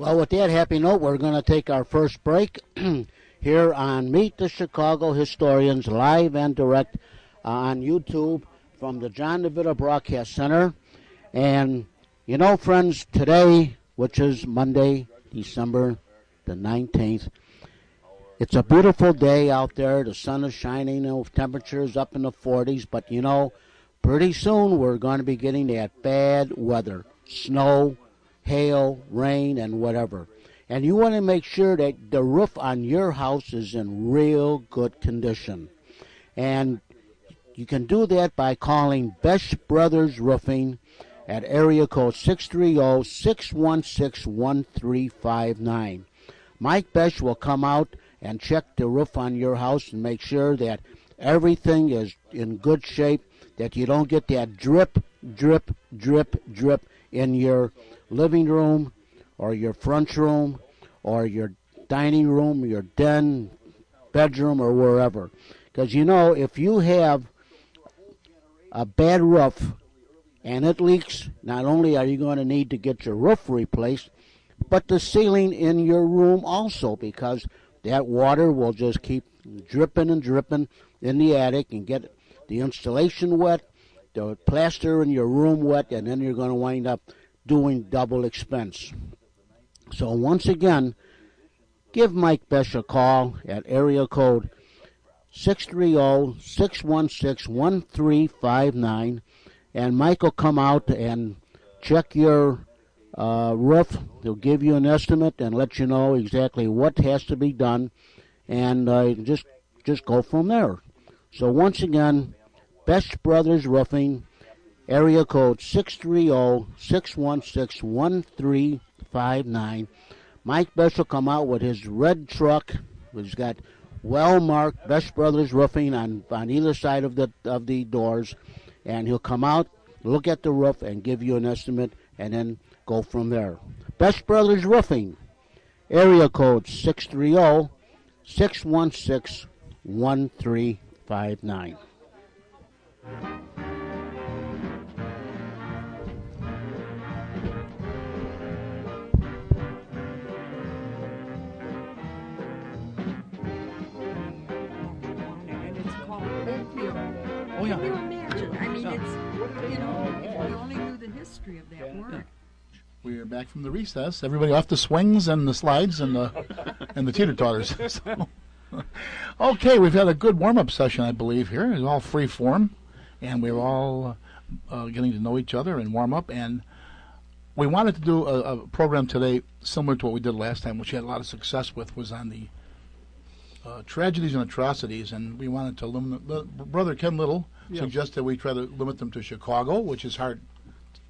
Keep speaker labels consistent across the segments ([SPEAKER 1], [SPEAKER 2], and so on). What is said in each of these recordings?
[SPEAKER 1] Well, with that happy note, we're going to take our first break here on Meet the Chicago Historians, live and direct on YouTube from the John DeVita Broadcast Center. And, you know, friends, today, which is Monday, December the 19th, it's a beautiful day out there. The sun is shining, temperatures up in the 40s. But, you know, pretty soon we're going to be getting that bad weather, snow, hail, rain, and whatever. And you want to make sure that the roof on your house is in real good condition. And you can do that by calling Besh Brothers Roofing at area code 630-616-1359. Mike Besh will come out and check the roof on your house and make sure that everything is in good shape, that you don't get that drip, drip, drip, drip in your living room or your front room or your dining room, your den, bedroom, or wherever. Because, you know, if you have a bad roof and it leaks, not only are you going to need to get your roof replaced, but the ceiling in your room also, because that water will just keep dripping and dripping in the attic and get the insulation wet, the plaster in your room wet, and then you're going to wind up doing double expense. So once again, give Mike Besh a call at area code 630-616-1359, and Mike will come out and check your roof. He'll give you an estimate and let you know exactly what has to be done, and just go from there. So once again, Besh Brothers Roofing, area code 630-616-1359. Mike Besh will come out with his red truck. He's got well-marked Besh Brothers Roofing on either side of the doors, and he'll come out, look at the roof, and give you an estimate, and then go from there. Besh Brothers Roofing, area code 630-616-1359.
[SPEAKER 2] Oh, yeah. Can you imagine? I mean, it's, you know, if you only knew the history of that work.
[SPEAKER 3] We are back from the recess. Everybody off the swings and the slides and the teeter-totters. So, okay, we've had a good warm-up session, I believe, here. It's all free form, and we're all getting to know each other and warm up. And we wanted to do a program today similar to what we did last time, which we had a lot of success with, was on the tragedies and atrocities, and we wanted to limit. Brother Ken Little suggested we try to limit them to Chicago, which is hard.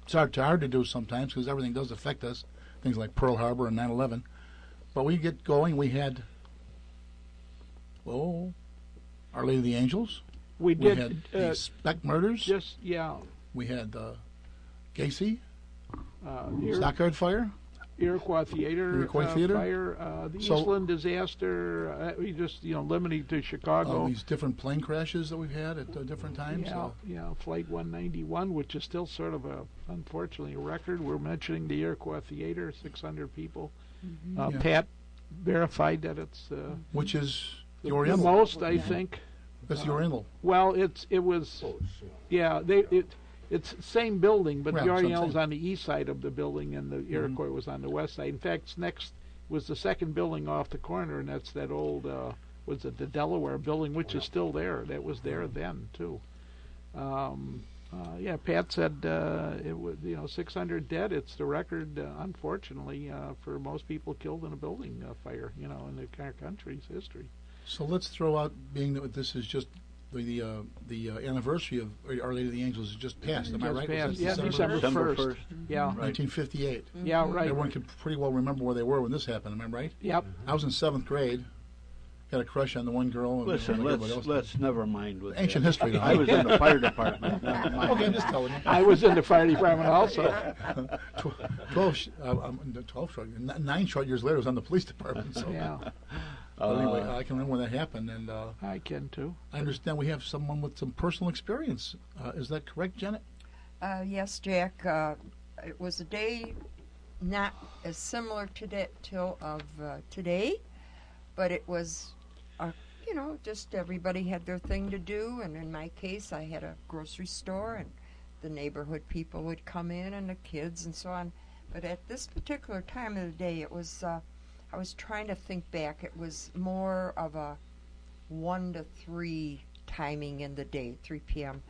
[SPEAKER 3] It's hard to do sometimes because everything does affect us, things like Pearl Harbor and 9/11. But we get going. We had, Our Lady of the Angels.
[SPEAKER 4] We
[SPEAKER 3] had the Speck murders. We had Gacy, Stockyard Fire.
[SPEAKER 4] Iroquois Theater fire, the Eastland disaster. We just, limiting to Chicago.
[SPEAKER 3] These different plane crashes that we've had at different times.
[SPEAKER 4] Flight 191, which is still sort of unfortunately a record. We're mentioning the Iroquois Theater, 600 people. Mm-hmm. Pat verified that it's
[SPEAKER 3] which is
[SPEAKER 4] the most, I think.
[SPEAKER 3] That's the Oriental.
[SPEAKER 4] Well, it was. It's the same building, but the Oriental's on the east side of the building, and the Iroquois was on the west side. In fact, next was the second building off the corner, and that's that old, was it the Delaware building, which is still there. That was there then, too. Pat said it was, 600 dead. It's the record, unfortunately, for most people killed in a building fire, in our country's history.
[SPEAKER 3] So let's throw out, being that this is just the anniversary of Our Lady of the Angels is just passed. Am I right?
[SPEAKER 4] Passed. Yeah, December 1st. Yeah,
[SPEAKER 3] 1958.
[SPEAKER 4] Yeah, right.
[SPEAKER 3] Everyone can pretty well remember where they were when this happened. Am I right?
[SPEAKER 4] Yep.
[SPEAKER 3] I was in 7th grade. Got a crush on the one girl. And
[SPEAKER 5] Listen, let's never mind with
[SPEAKER 3] ancient history.
[SPEAKER 5] I was in the fire department.
[SPEAKER 3] Okay, I'm just telling you.
[SPEAKER 4] I was in the fire department also.
[SPEAKER 3] 9 short years later, I was on the police department. So.
[SPEAKER 4] Yeah.
[SPEAKER 3] But anyway, I can remember when that happened, and
[SPEAKER 4] I can too.
[SPEAKER 3] I understand we have someone with some personal experience. Is that correct, Janet?
[SPEAKER 6] Yes, Jack. It was a day
[SPEAKER 2] not as similar today, but it was, just everybody had their thing to do. And in my case, I had a grocery store, and the neighborhood people would come in, and the kids, and so on. But at this particular time of the day, it was. I was trying to think back. It was more of a 1 to 3 timing in the day, 3 p.m.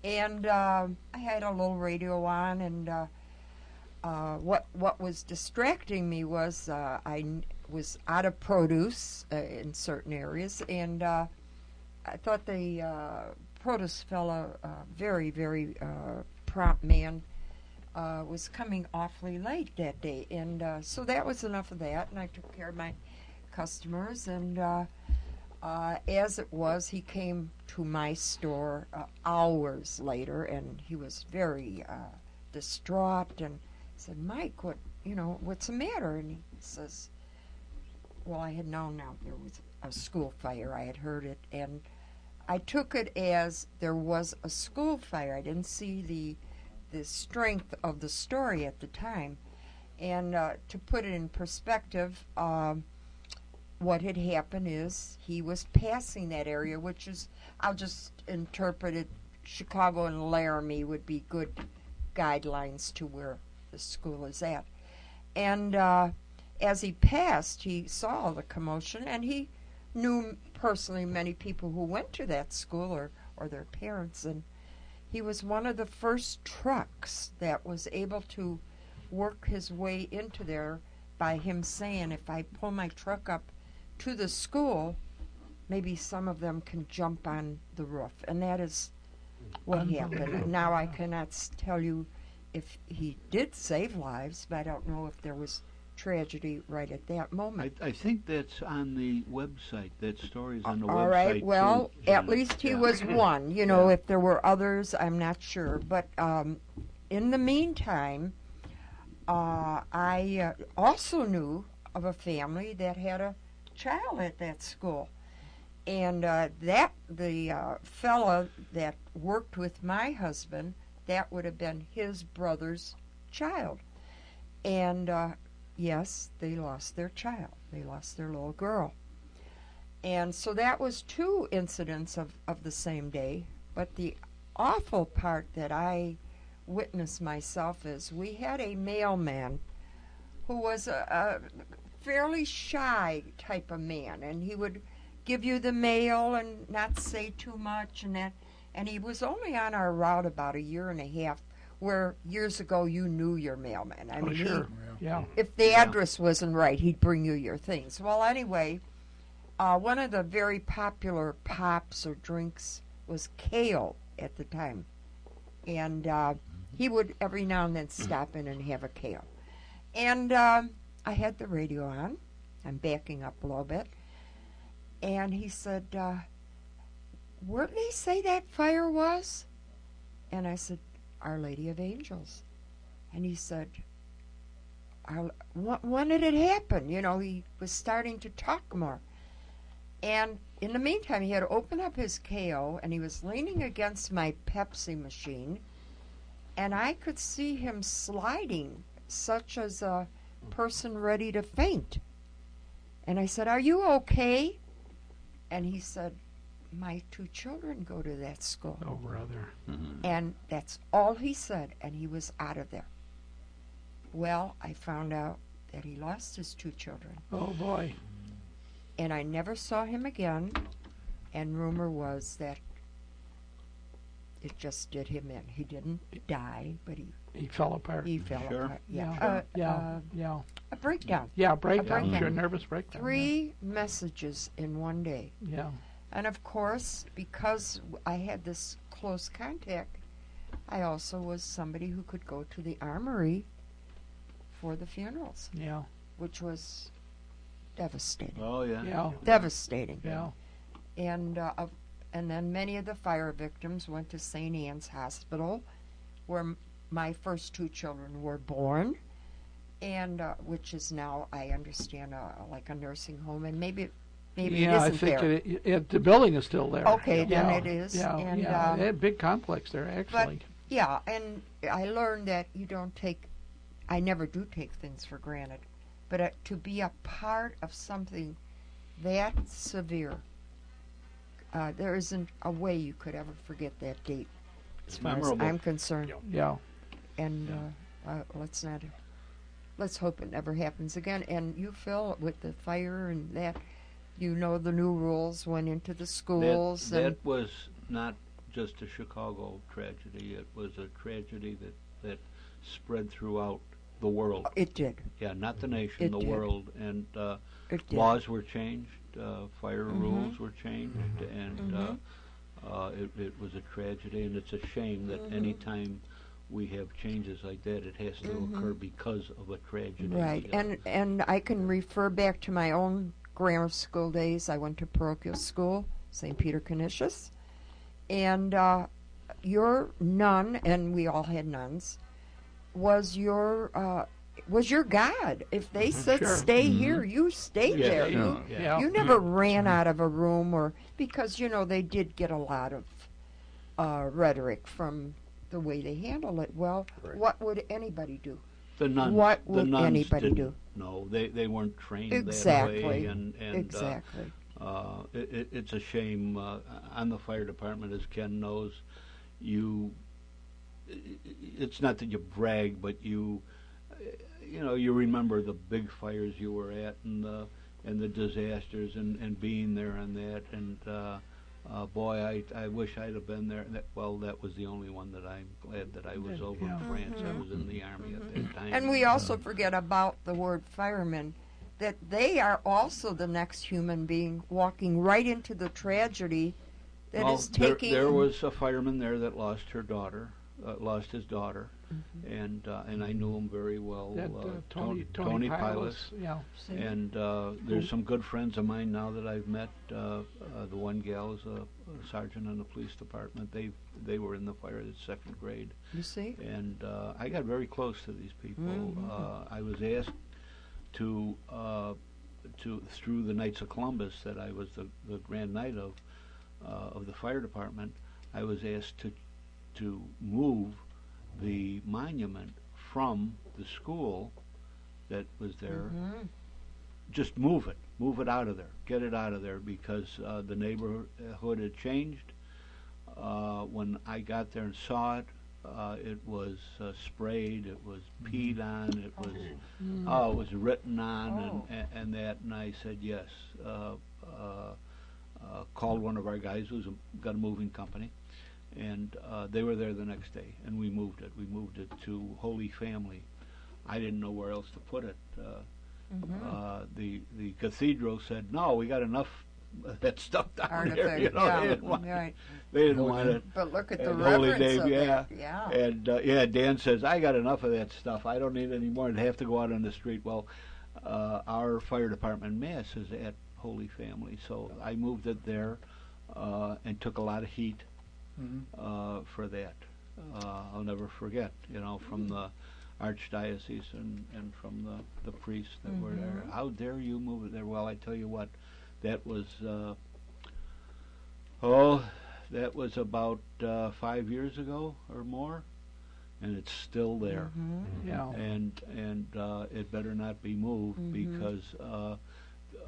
[SPEAKER 2] And I had a little radio on, and what was distracting me was I was out of produce in certain areas, and I thought the produce fellow, very, very prompt man, was coming awfully late that day. And so that was enough of that, and I took care of my customers. And as it was, he came to my store hours later, and he was very distraught, and said, "Mike, what's the matter?" And he says, well, I had known now there was a school fire. I had heard it, and I took it as there was a school fire. I didn't see the strength of the story at the time. And to put it in perspective, what had happened is he was passing that area, which is, I'll just interpret it, Chicago and Laramie would be good guidelines to where the school is at. And as he passed, he saw the commotion, and he knew personally many people who went to that school or their parents, and he was one of the first trucks that was able to work his way into there by him saying, if I pull my truck up to the school, maybe some of them can jump on the roof. And that is what happened. And now I cannot tell you if he did save lives, but I don't know if there was tragedy right at that moment.
[SPEAKER 5] I think that's on the website. That story's on the website.
[SPEAKER 2] All right, well,
[SPEAKER 5] too,
[SPEAKER 2] at least he was one. If there were others, I'm not sure. But in the meantime, I also knew of a family that had a child at that school. And the fellow that worked with my husband, that would have been his brother's child. And yes, they lost their child. They lost their little girl. And so that was 2 incidents of the same day. But the awful part that I witnessed myself is we had a mailman who was a fairly shy type of man, and he would give you the mail and not say too much and that. And he was only on our route about a year and a half, where years ago you knew your mailman. I mean,
[SPEAKER 4] sure. Yeah.
[SPEAKER 2] If the address wasn't right, he'd bring you your things. Well, anyway, one of the very popular pops or drinks was kale at the time. And he would every now and then stop in and have a kale. And I had the radio on. I'm backing up a little bit. And he said, where did they say that fire was? And I said, Our Lady of Angels. And he said, when did it happen? He was starting to talk more. And in the meantime, he had opened up his KO, and he was leaning against my Pepsi machine, and I could see him sliding, such as a person ready to faint. And I said, Are you okay? And he said, My 2 children go to that school.
[SPEAKER 4] Oh, brother.
[SPEAKER 5] Mm-hmm.
[SPEAKER 2] And that's all he said, and he was out of there. Well, I found out that he lost his 2 children.
[SPEAKER 4] Oh, boy.
[SPEAKER 2] And I never saw him again, and rumor was that it just did him in. He didn't die, but
[SPEAKER 4] he fell apart.
[SPEAKER 2] He fell
[SPEAKER 5] Sure.
[SPEAKER 2] apart.
[SPEAKER 4] Yeah.
[SPEAKER 2] Yeah. A breakdown.
[SPEAKER 4] Yeah, breakdown.
[SPEAKER 2] breakdown.
[SPEAKER 4] Sure, nervous breakdown.
[SPEAKER 2] 3 messages in one day.
[SPEAKER 4] Yeah.
[SPEAKER 2] And of course, because I had this close contact, I also was somebody who could go to the armory for the funerals,
[SPEAKER 4] Yeah.
[SPEAKER 2] which was devastating.
[SPEAKER 5] Oh, yeah.
[SPEAKER 4] Yeah.
[SPEAKER 2] Devastating.
[SPEAKER 4] Yeah.
[SPEAKER 2] And then many of the fire victims went to St. Anne's Hospital, where my first 2 children were born, and which is now, I understand, like a nursing home, and maybe it
[SPEAKER 4] Yeah, I
[SPEAKER 2] isn't
[SPEAKER 4] think
[SPEAKER 2] there.
[SPEAKER 4] the building is still there.
[SPEAKER 2] Okay, then
[SPEAKER 4] Yeah.
[SPEAKER 2] it is.
[SPEAKER 4] Yeah,
[SPEAKER 2] And,
[SPEAKER 4] yeah. They had a big complex there, actually.
[SPEAKER 2] Yeah, and I learned that you don't take I never do take things for granted. But to be a part of something that severe, there isn't a way you could ever forget that date, as far as I'm concerned.
[SPEAKER 4] Yeah.
[SPEAKER 2] And let's hope it never happens again. And you, Phil, with the fire and that, you know the new rules went into the schools.
[SPEAKER 5] That was not just a Chicago tragedy. It was a tragedy that spread throughout the world.
[SPEAKER 2] It did.
[SPEAKER 5] Yeah, not the nation, the
[SPEAKER 2] did.
[SPEAKER 5] world. And laws were changed, fire rules were changed, and it was a tragedy. And it's a shame that any time we have changes like that, it has to occur because of a tragedy.
[SPEAKER 2] Right, and I can refer back to my own grammar school days. I went to parochial school, St. Peter Canisius, and your nun, and we all had nuns, was your God. If they said stay here, you stayed there. You never ran out of a room, or because they did get a lot of rhetoric from the way they handle it. Well, what would anybody do?
[SPEAKER 5] The nuns.
[SPEAKER 2] What
[SPEAKER 5] the
[SPEAKER 2] would
[SPEAKER 5] nuns
[SPEAKER 2] anybody do?
[SPEAKER 5] No, they weren't trained
[SPEAKER 2] Exactly.
[SPEAKER 5] that way. And
[SPEAKER 2] exactly.
[SPEAKER 5] It's a shame. On the fire department, as Ken knows, it's not that you brag, but you remember the big fires you were at and the disasters and being there on that. And boy, I wish I'd have been there. That was the only one that I'm glad that I was over in France. I was in the Army at that time.
[SPEAKER 2] And we also forget about the word firemen, that they are also the next human being walking right into the tragedy that is taking...
[SPEAKER 5] There was a fireman there that lost his daughter, and I knew him very well.
[SPEAKER 4] Tony
[SPEAKER 5] Pilas.
[SPEAKER 4] Yeah.
[SPEAKER 5] And there's some good friends of mine now that I've met. The one gal is a sergeant in the police department. They were in the fire at second grade.
[SPEAKER 2] You see?
[SPEAKER 5] And I got very close to these people. I was asked to through the Knights of Columbus, that I was the Grand Knight of the fire department. I was asked to move the monument from the school that was there. Just move it out of there, get it out of there, because the neighborhood had changed. When I got there and saw it, it was sprayed, it was peed on, it was written on, and that. And I said yes. Called one of our guys who's got a moving company, and they were there the next day, and we moved it. We moved it to Holy Family. I didn't know where else to put it. The cathedral said, "No, we got enough of that stuff down there." They didn't want it.
[SPEAKER 2] But look at the
[SPEAKER 5] Holy
[SPEAKER 2] reverence
[SPEAKER 5] Name,
[SPEAKER 2] of
[SPEAKER 5] yeah.
[SPEAKER 2] it. Yeah.
[SPEAKER 5] And Dan says, "I got enough of that stuff. I don't need any more. I'd have to go out on the street." Well, our fire department mass is at Holy Family, so I moved it there, and took a lot of heat for that. I'll never forget, from the archdiocese and from the priests that were there. How dare you move it there? Well, I tell you what, that was about 5 years ago or more, and it's still there.
[SPEAKER 4] Yeah.
[SPEAKER 5] And it better not be moved, because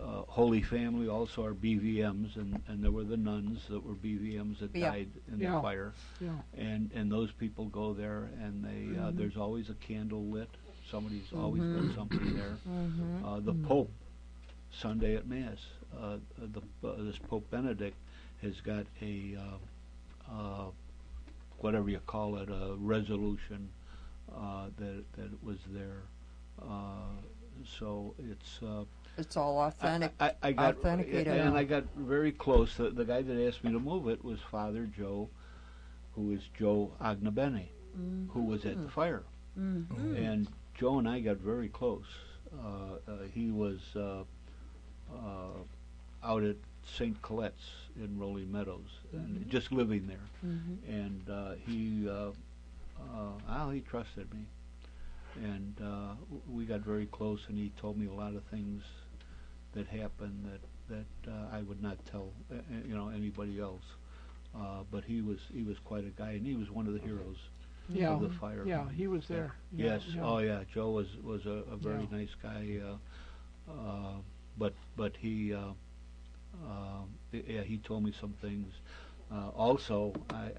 [SPEAKER 5] Holy Family also are BVMs, and there were the nuns that were BVMs that died in the fire.
[SPEAKER 4] Yeah.
[SPEAKER 5] And those people go there, and they there's always a candle lit. Somebody's always lit something there. The Pope, Sunday at Mass, this Pope Benedict has got a whatever you call it, a resolution that it was there. So
[SPEAKER 2] it's all authentic.
[SPEAKER 5] I got
[SPEAKER 2] authenticated.
[SPEAKER 5] and I got very close. The guy that asked me to move it was Father Joe, who is Joe Agnabene, who was at the fire. And Joe and I got very close. He was out at St. Colette's in Rolling Meadows, and just living there. And he trusted me. And we got very close, and he told me a lot of things that happened that I would not tell anybody else. But he was quite a guy, and he was one of the heroes
[SPEAKER 4] Yeah.
[SPEAKER 5] of the fire.
[SPEAKER 4] Yeah, he was there.
[SPEAKER 5] Yes.
[SPEAKER 4] Yeah.
[SPEAKER 5] Oh, yeah. Joe was a very nice guy. But he yeah, he told me some things. Also,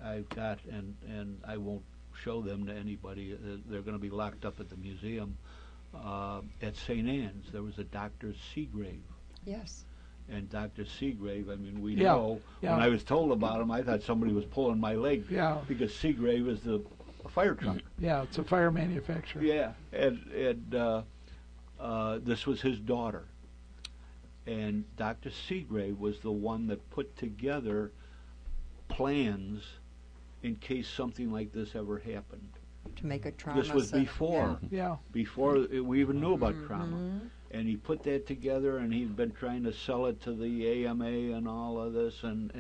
[SPEAKER 5] I've got and I won't show them to anybody. They're going to be locked up at the museum. At St. Anne's, there was a Dr. Seagrave.
[SPEAKER 2] Yes.
[SPEAKER 5] And Dr. Seagrave, I mean, we
[SPEAKER 4] Yeah,
[SPEAKER 5] know.
[SPEAKER 4] yeah.
[SPEAKER 5] When I was told about him, I thought somebody was pulling my leg.
[SPEAKER 4] Yeah.
[SPEAKER 5] Because Seagrave is the fire truck.
[SPEAKER 4] Yeah, it's a fire manufacturer.
[SPEAKER 5] Yeah. And this was his daughter. And Dr. Seagrave was the one that put together plans in case something like this ever happened.
[SPEAKER 2] To make a trauma
[SPEAKER 5] This was
[SPEAKER 2] center.
[SPEAKER 5] before.
[SPEAKER 4] Yeah.
[SPEAKER 5] Before we even knew about trauma. And he put that together, and he'd been trying to sell it to the AMA and all of this, and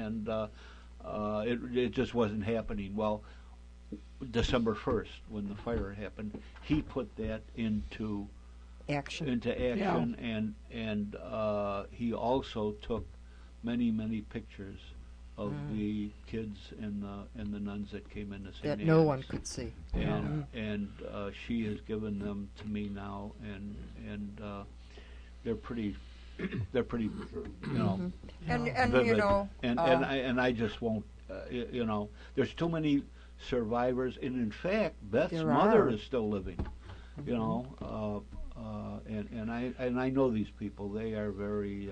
[SPEAKER 5] it just wasn't happening. Well, December 1st, when the fire happened, he put that into
[SPEAKER 2] action.
[SPEAKER 5] And he also took many pictures of the kids and the nuns that came into St.
[SPEAKER 2] That
[SPEAKER 5] Anne's.
[SPEAKER 2] no one could see.
[SPEAKER 5] And she has given them to me now, and they're pretty, you know,
[SPEAKER 2] And
[SPEAKER 5] vivid.
[SPEAKER 2] you know,
[SPEAKER 5] and I just won't, you know, there's too many survivors, and in fact, Beth's
[SPEAKER 2] There
[SPEAKER 5] mother
[SPEAKER 2] are.
[SPEAKER 5] is still living, you know, and I know these people. They are very,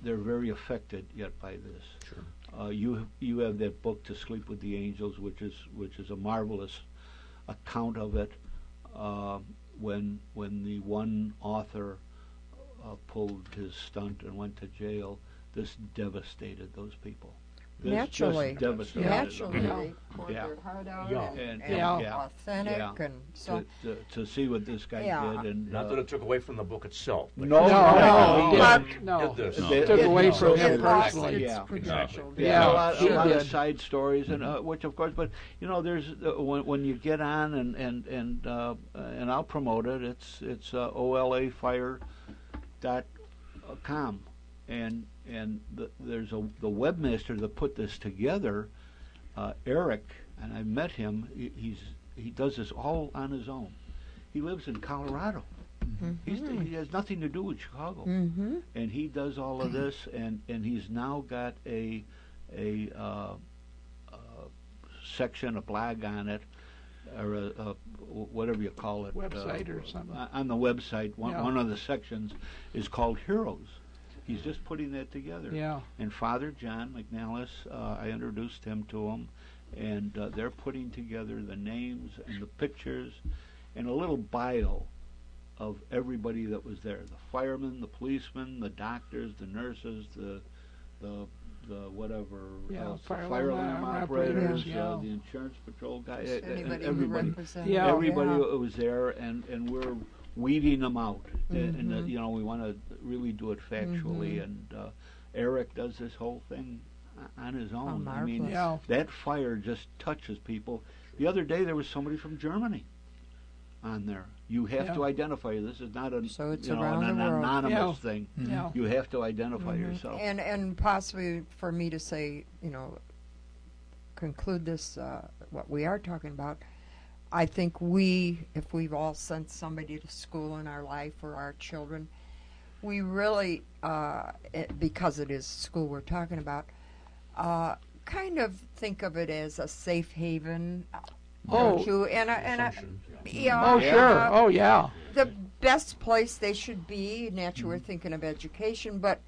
[SPEAKER 5] they're very affected yet by this.
[SPEAKER 6] Sure.
[SPEAKER 5] You have that book, To Sleep with the Angels, which is a marvelous account of it. When the one author pulled his stunt and went to jail, this devastated those people. This
[SPEAKER 2] naturally,
[SPEAKER 5] just devastated
[SPEAKER 2] naturally,
[SPEAKER 5] them.
[SPEAKER 2] they poured
[SPEAKER 5] Yeah.
[SPEAKER 2] their heart out
[SPEAKER 6] Yeah.
[SPEAKER 2] and
[SPEAKER 5] Yeah.
[SPEAKER 2] authentic,
[SPEAKER 5] Yeah.
[SPEAKER 2] and so
[SPEAKER 5] To see what this guy
[SPEAKER 2] Yeah.
[SPEAKER 5] did, and
[SPEAKER 6] Not that it took away from the book itself. But
[SPEAKER 5] No,
[SPEAKER 4] No.
[SPEAKER 6] Did this.
[SPEAKER 5] They-
[SPEAKER 4] Took away
[SPEAKER 5] no,
[SPEAKER 4] from
[SPEAKER 5] they-
[SPEAKER 4] him
[SPEAKER 5] they-
[SPEAKER 4] personally.
[SPEAKER 5] Yeah.
[SPEAKER 2] potential.
[SPEAKER 4] Yeah.
[SPEAKER 5] a lot
[SPEAKER 4] sure
[SPEAKER 5] of
[SPEAKER 4] did.
[SPEAKER 5] side stories, and which of course, but you know, there's when you get on and I'll promote it. It's olafire.com, and there's the webmaster that put this together, Eric, and I met him. He does this all on his own. He lives in Colorado. He has nothing to do with Chicago, and he does all of this, and he's now got a section, a blog on it, or a whatever you call it,
[SPEAKER 4] Website or something.
[SPEAKER 5] on the website.
[SPEAKER 4] Yeah.
[SPEAKER 5] One of the sections is called Heroes. He's just putting that together.
[SPEAKER 4] Yeah.
[SPEAKER 5] And Father John McNallis, I introduced him to him, and they're putting together the names and the pictures and a little bio of everybody that was there: the firemen, the policemen, the doctors, the nurses, the whatever
[SPEAKER 4] Yeah,
[SPEAKER 5] else, the
[SPEAKER 4] fire
[SPEAKER 5] fire
[SPEAKER 4] alarm
[SPEAKER 5] alarm
[SPEAKER 4] operators,
[SPEAKER 5] operators,
[SPEAKER 4] yeah.
[SPEAKER 5] the insurance patrol guys,
[SPEAKER 2] Anybody who
[SPEAKER 5] everybody.
[SPEAKER 2] represents.
[SPEAKER 4] Yeah.
[SPEAKER 5] Everybody was there, and we're weeding them out. And you know, we want to really do it factually. And Eric does this whole thing on his own. I mean,
[SPEAKER 2] marvelous.
[SPEAKER 4] Yeah.
[SPEAKER 5] that fire just touches people. The other day there was somebody from Germany on there. You have to identify. This is not a
[SPEAKER 2] So it's
[SPEAKER 5] you know,
[SPEAKER 2] around
[SPEAKER 5] an
[SPEAKER 2] the world.
[SPEAKER 5] anonymous
[SPEAKER 4] Yeah.
[SPEAKER 5] thing.
[SPEAKER 4] Yeah.
[SPEAKER 5] You have to identify yourself.
[SPEAKER 2] And possibly for me to say, you know, conclude this, what we are talking about, I think if we've all sent somebody to school in our life or our children, we really, because it is school we're talking about, kind of think of it as a safe haven.
[SPEAKER 4] Oh.
[SPEAKER 2] don't you? And yeah.
[SPEAKER 4] Oh, sure. Oh, yeah.
[SPEAKER 2] The best place they should be. Naturally, we're thinking of education, but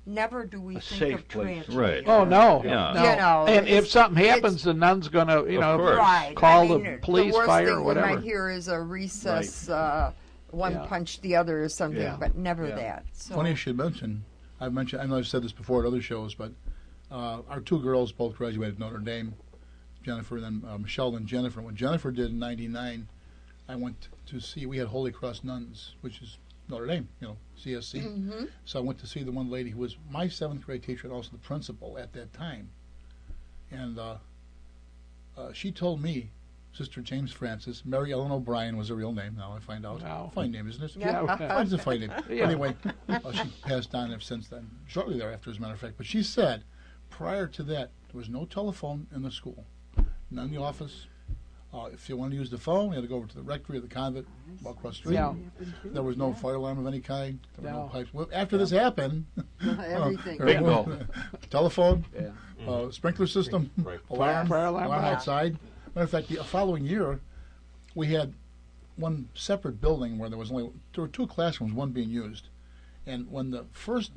[SPEAKER 2] never do we
[SPEAKER 5] A
[SPEAKER 2] think
[SPEAKER 5] safe
[SPEAKER 2] of
[SPEAKER 5] place.
[SPEAKER 2] tragedy.
[SPEAKER 6] Right.
[SPEAKER 4] Oh, no.
[SPEAKER 6] Yeah.
[SPEAKER 4] No.
[SPEAKER 2] You know,
[SPEAKER 4] and if
[SPEAKER 2] it's-
[SPEAKER 4] something
[SPEAKER 2] it's-
[SPEAKER 4] happens, the nun's going to, you know,
[SPEAKER 6] course.
[SPEAKER 2] Right.
[SPEAKER 4] call
[SPEAKER 2] I mean,
[SPEAKER 4] the police,
[SPEAKER 2] worst
[SPEAKER 4] fire,
[SPEAKER 2] thing
[SPEAKER 4] or
[SPEAKER 2] we
[SPEAKER 4] whatever.
[SPEAKER 2] might hear is a recess, one
[SPEAKER 4] Yeah.
[SPEAKER 2] punch the other or something,
[SPEAKER 5] Yeah.
[SPEAKER 2] but never
[SPEAKER 5] Yeah.
[SPEAKER 2] that. So,
[SPEAKER 3] Funny you should mention. I know I've said this before at other shows, but our two girls both graduated Notre Dame. Jennifer and then Michelle and Jennifer. When Jennifer did in '99, I went to see. We had Holy Cross nuns, which is Notre Dame, you know, CSC. So I went to see the one lady who was my 7th grade teacher and also the principal at that time. And she told me, Sister James Francis, Mary Ellen O'Brien was her real name. Now I find out.
[SPEAKER 4] Wow.
[SPEAKER 3] Fine name, isn't it?
[SPEAKER 4] Yeah.
[SPEAKER 3] It's a fine name.
[SPEAKER 4] Yeah.
[SPEAKER 3] Anyway, she passed on since then, shortly thereafter, as a matter of fact. But she said, prior to that, there was no telephone in the school. none in the office. If you wanted to use the phone, you had to go over to the rectory of the convent, walk across the street.
[SPEAKER 4] Yeah.
[SPEAKER 3] There was no fire alarm of any kind. There were no
[SPEAKER 4] No.
[SPEAKER 3] pipes. Well, after this happened,
[SPEAKER 2] Everything.
[SPEAKER 5] Bingo.
[SPEAKER 3] telephone,
[SPEAKER 5] Yeah.
[SPEAKER 3] sprinkler system,
[SPEAKER 6] Right.
[SPEAKER 3] alarm,
[SPEAKER 4] Fire alarm, right.
[SPEAKER 3] outside. Matter of fact, the following year, we had one separate building where there were two classrooms, one being used. And when the first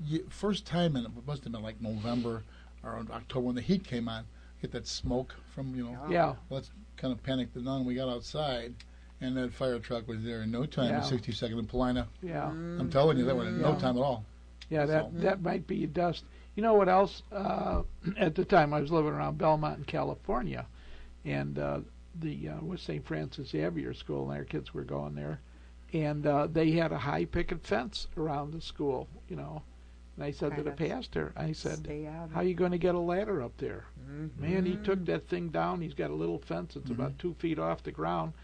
[SPEAKER 3] time, and it must have been like November or October, when the heat came on, get that smoke from,
[SPEAKER 4] Yeah.
[SPEAKER 3] let's kind of panicked the nun. We got outside, and that fire truck was there in no time.
[SPEAKER 4] Yeah.
[SPEAKER 3] 62nd in Paulina.
[SPEAKER 4] Yeah.
[SPEAKER 3] I'm telling you, that went in no time at all.
[SPEAKER 4] Yeah, that might be dust. You know what else? At the time, I was living around Belmont in California, and was St. Francis Xavier School, and our kids were going there, and they had a high picket fence around the school, And I said to the pastor, I said,
[SPEAKER 2] Stay out of
[SPEAKER 4] how are you going to get a ladder up there?
[SPEAKER 2] Mm-hmm.
[SPEAKER 4] Man, he took that thing down. He's got a little fence. It's about 2 feet off the ground.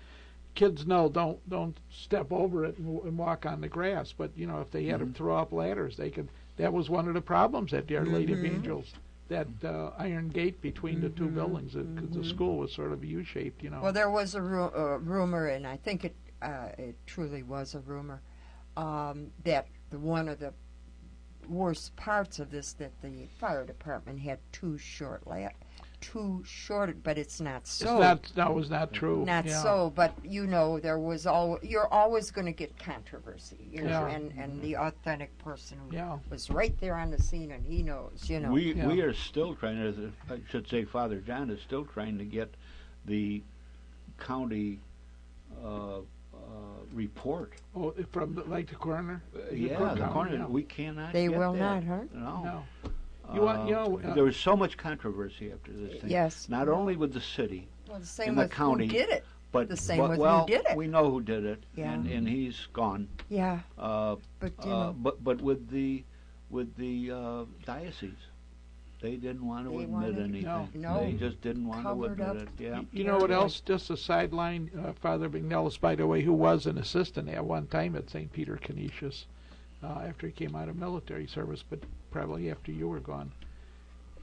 [SPEAKER 4] Kids know don't step over it and walk on the grass. But if they had to throw up ladders, they could. That was one of the problems at the Our Lady of Angels. That iron gate between the two buildings, because the school was sort of U-shaped.
[SPEAKER 2] Well, there was a rumor, and I think it truly was a rumor, that one of the worst parts of this, that the fire department had too short, but it's not so.
[SPEAKER 4] That was not true.
[SPEAKER 2] Not so, but there was you're always going to get controversy, and the authentic person who was right there on the scene, and he knows,
[SPEAKER 5] We are still trying to, I should say Father John is still trying to get the county report.
[SPEAKER 4] Oh, from the coroner?
[SPEAKER 5] The coroner. Yeah. We cannot.
[SPEAKER 2] They
[SPEAKER 5] get
[SPEAKER 2] will
[SPEAKER 5] that.
[SPEAKER 2] not, huh?
[SPEAKER 5] No.
[SPEAKER 4] You want,
[SPEAKER 5] there was so much controversy after this thing.
[SPEAKER 2] Yes.
[SPEAKER 5] Not only with the city,
[SPEAKER 2] well, the same
[SPEAKER 5] and the
[SPEAKER 2] with
[SPEAKER 5] county,
[SPEAKER 2] who did it.
[SPEAKER 5] but
[SPEAKER 2] the same with
[SPEAKER 5] well,
[SPEAKER 2] who did it.
[SPEAKER 5] we know who did it,
[SPEAKER 2] Yeah.
[SPEAKER 5] and he's gone.
[SPEAKER 2] Yeah.
[SPEAKER 5] But with the diocese, they didn't want to admit anything.
[SPEAKER 2] No.
[SPEAKER 5] They just didn't want to
[SPEAKER 2] Covered
[SPEAKER 5] admit
[SPEAKER 2] up.
[SPEAKER 5] it. Yeah.
[SPEAKER 4] You know what else? Just a sideline. Father McNellis, by the way, who was an assistant at one time at St. Peter Canisius, after he came out of military service, but probably after you were gone.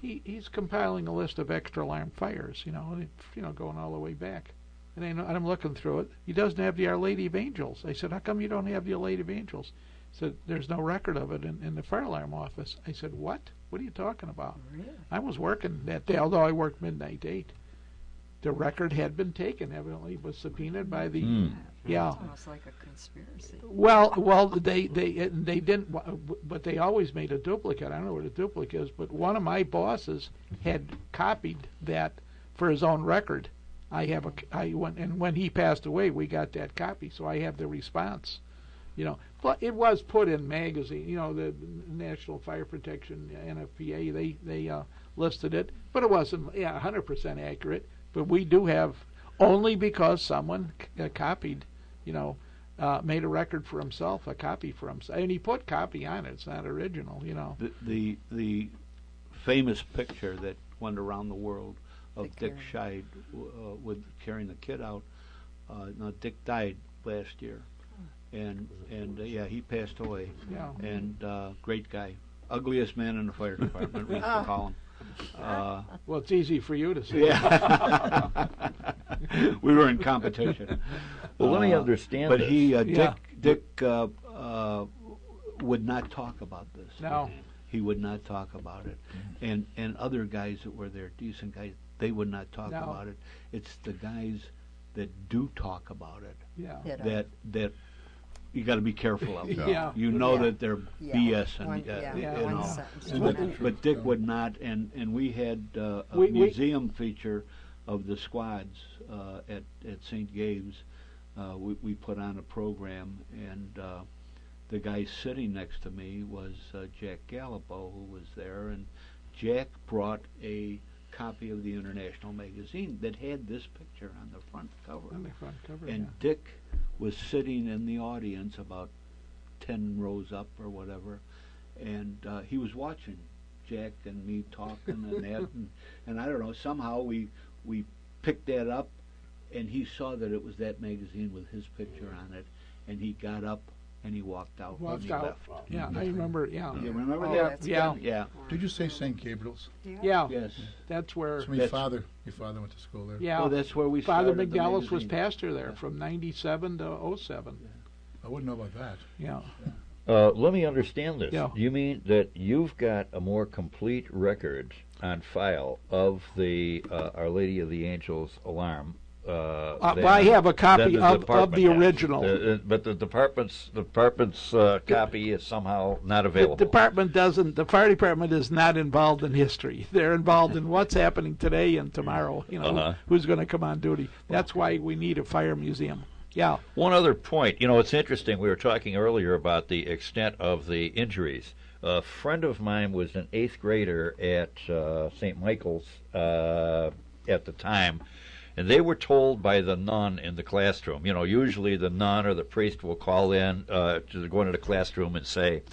[SPEAKER 4] He's compiling a list of extra alarm fires, going all the way back. And I'm looking through it. He doesn't have the Our Lady of Angels. I said, how come you don't have the Our Lady of Angels? He said, there's no record of it in the fire alarm office. I said, what? What are you talking about?
[SPEAKER 2] Really?
[SPEAKER 4] I was working that day, although I worked midnight 8. The record had been taken, evidently, was subpoenaed by the... Yeah.
[SPEAKER 2] It's almost like a conspiracy.
[SPEAKER 4] Well, they didn't, but they always made a duplicate. I don't know what a duplicate is, but one of my bosses had copied that for his own record. When he passed away, we got that copy, so I have the response. But it was put in magazine. The National Fire Protection, NFPA, they listed it, but it wasn't 100% accurate. But we do have, only because someone copied, made a record for himself, a copy for himself, and he put copy on it. It's not original,
[SPEAKER 5] The famous picture that went around the world of Dick Scheid with carrying the kid out. Now Dick died last year, and he passed away.
[SPEAKER 4] Yeah.
[SPEAKER 5] And great guy, ugliest man in the fire department. We used to call him.
[SPEAKER 4] Well, it's easy for you to say.
[SPEAKER 5] Yeah. We were in competition.
[SPEAKER 7] Well, let me understand.
[SPEAKER 5] But
[SPEAKER 7] this.
[SPEAKER 5] Dick would not talk about this.
[SPEAKER 4] No.
[SPEAKER 5] He would not talk about it. And other guys that were there, decent guys, they would not talk about it. It's the guys that do talk about it.
[SPEAKER 4] Yeah.
[SPEAKER 5] That you got to be careful of.
[SPEAKER 4] Yeah.
[SPEAKER 5] That they're BS
[SPEAKER 2] and
[SPEAKER 5] but Dick would not, and we had a museum feature of the squads at St. Gabe's. We put on a program, and the guy sitting next to me was Jack Gallipo, who was there, and Jack brought a copy of the International magazine that had this picture on the front cover. And Dick was sitting in the audience about 10 rows up or whatever, and he was watching Jack and me talking and that, and I don't know, somehow we picked that up, and he saw that it was that magazine with his picture on it, and he got up and he walked out.
[SPEAKER 4] Walked
[SPEAKER 5] and he
[SPEAKER 4] out.
[SPEAKER 5] left.
[SPEAKER 4] Yeah, I remember. Yeah.
[SPEAKER 5] You remember
[SPEAKER 2] Oh,
[SPEAKER 5] that?
[SPEAKER 2] that's
[SPEAKER 4] Yeah.
[SPEAKER 2] good.
[SPEAKER 5] Yeah.
[SPEAKER 3] Did you say St. Gabriel's?
[SPEAKER 4] Yeah.
[SPEAKER 5] Yes.
[SPEAKER 4] That's where.
[SPEAKER 3] So your father went to school there.
[SPEAKER 4] Yeah.
[SPEAKER 5] Oh, that's where we
[SPEAKER 4] Father
[SPEAKER 5] started the
[SPEAKER 4] McDallas was
[SPEAKER 5] magazine.
[SPEAKER 4] pastor there from '97 to '07.
[SPEAKER 3] I wouldn't know about that.
[SPEAKER 4] Yeah.
[SPEAKER 7] Let me understand this.
[SPEAKER 4] Yeah.
[SPEAKER 7] You mean that you've got a more complete record on file of the Our Lady of the Angels alarm?
[SPEAKER 4] I have a copy of the
[SPEAKER 7] department has.
[SPEAKER 4] original.
[SPEAKER 7] But the department's copy is somehow not
[SPEAKER 4] The
[SPEAKER 7] available.
[SPEAKER 4] department doesn't. The fire department is not involved in history. They're involved in what's happening today and tomorrow. You know,
[SPEAKER 7] Uh-huh.
[SPEAKER 4] who's going to come on duty. That's why we need a fire museum. Yeah.
[SPEAKER 7] One other point, it's interesting. We were talking earlier about the extent of the injuries. A friend of mine was an 8th grader at St. Michael's at the time, and they were told by the nun in the classroom. Usually the nun or the priest will call in to go into the classroom and say,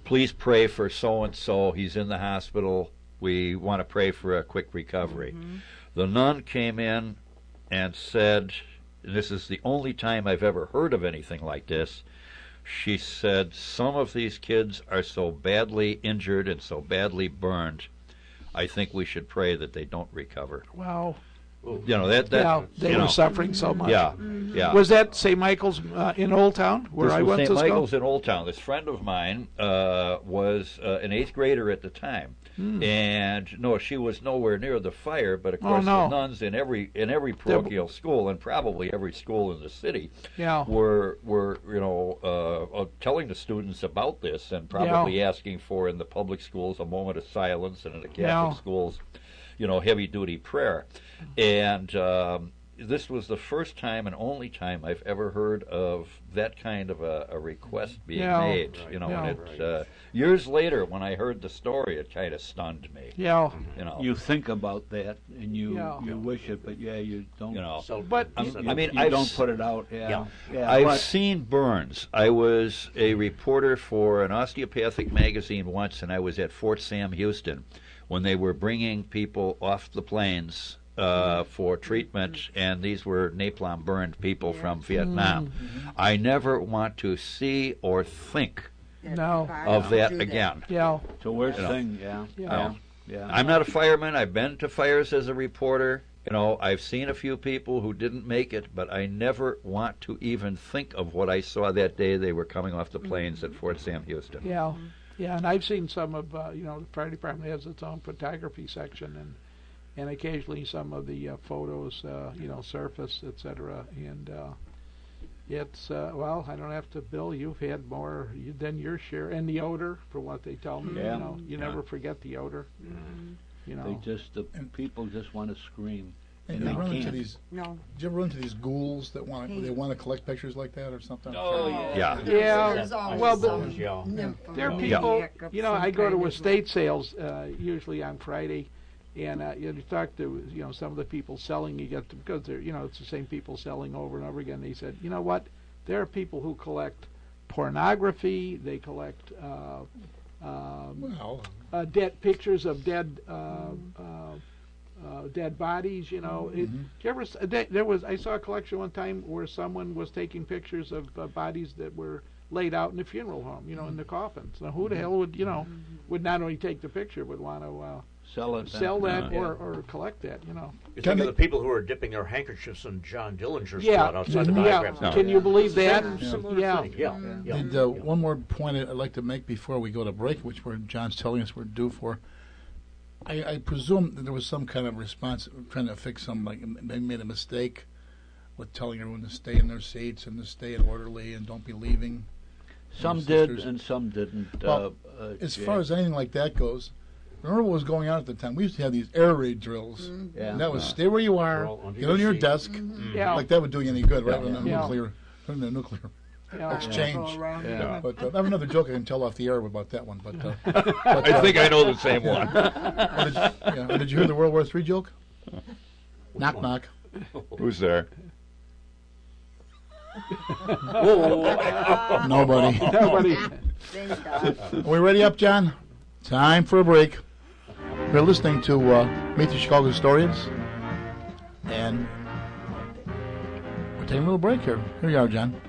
[SPEAKER 7] "Please pray for so and so. He's in the hospital. We want to pray for a quick recovery." Mm-hmm. The nun came in and said, and this is the only time I've ever heard of anything like this, she said, "Some of these kids are so badly injured and so badly burned, I think we should pray that they don't recover."
[SPEAKER 4] Wow.
[SPEAKER 7] That
[SPEAKER 4] they were suffering so much.
[SPEAKER 7] Yeah, yeah.
[SPEAKER 4] Was that St. Michael's in Old Town where
[SPEAKER 7] This
[SPEAKER 4] I
[SPEAKER 7] was
[SPEAKER 4] went
[SPEAKER 7] St.
[SPEAKER 4] to school?
[SPEAKER 7] Michael's in Old Town. This friend of mine was an 8th grader at the time, and no, she was nowhere near the fire. But of course, the nuns in every parochial school and probably every school in the city were telling the students about this and probably asking for in the public schools a moment of silence and in the Catholic schools, heavy duty prayer. And this was the first time and only time I've ever heard of that kind of a request being made. And years later, when I heard the story, it kind of stunned me.
[SPEAKER 4] Yeah.
[SPEAKER 5] You think about that and you wish it, but you don't.
[SPEAKER 4] But
[SPEAKER 5] you don't put it out. Yeah.
[SPEAKER 7] I've seen burns. I was a reporter for an osteopathic magazine once, and I was at Fort Sam Houston when they were bringing people off the planes for treatment, and these were napalm burned people from Vietnam. Mm-hmm. I never want to see or think of that again.
[SPEAKER 4] Yeah.
[SPEAKER 5] It's a worst thing. Yeah.
[SPEAKER 7] I'm not a fireman. I've been to fires as a reporter. I've seen a few people who didn't make it, but I never want to even think of what I saw that day they were coming off the planes at Fort Sam Houston.
[SPEAKER 4] Yeah. Yeah, and I've seen some of, the fire department has its own photography section, and occasionally some of the photos, surface, etc. And it's, I don't have to, Bill, you've had more than your share. And the odor, from what they tell me, you never forget the odor.
[SPEAKER 5] Mm-hmm. People just want to scream.
[SPEAKER 3] And you run into these. No. Did you ever run into these ghouls that want to collect pictures like that or something?
[SPEAKER 7] Oh yeah.
[SPEAKER 4] Well, there are people. I go to estate sales usually on Friday, and you talk to some of the people selling. You get because they're it's the same people selling over and over again. They said, you know what? There are people who collect pornography. They collect dead pictures of dead. Dead bodies, I saw a collection one time where someone was taking pictures of bodies that were laid out in a funeral home, in the coffins. Now, who the hell would not only take the picture, would want to sell that or collect that,
[SPEAKER 6] You think of the people who are dipping their handkerchiefs in John Dillinger's blood outside the diagrams.
[SPEAKER 4] Yeah. Can you believe that?
[SPEAKER 3] One more point I'd like to make before we go to break, which John's telling us we're due for. I presume that there was some kind of response trying to fix something, like they made a mistake with telling everyone to stay in their seats and to stay in orderly and don't be leaving.
[SPEAKER 5] Some did and some didn't.
[SPEAKER 3] Well, as far as anything like that goes, remember what was going on at the time? We used to have these air raid drills. Mm-hmm. And that was stay where you are, get on your desk. Mm-hmm. Yeah. Like that would do you any good, right? From the nuclear exchange. But I have another joke I can tell off the air about that one. But
[SPEAKER 7] I think I know the same one.
[SPEAKER 3] Did you hear the World War III joke? Knock, knock.
[SPEAKER 7] Who's there?
[SPEAKER 3] Nobody. Are we ready up, John? Time for a break. We're listening to Meet the Chicago Historians. And we're taking a little break here. Here you are, John.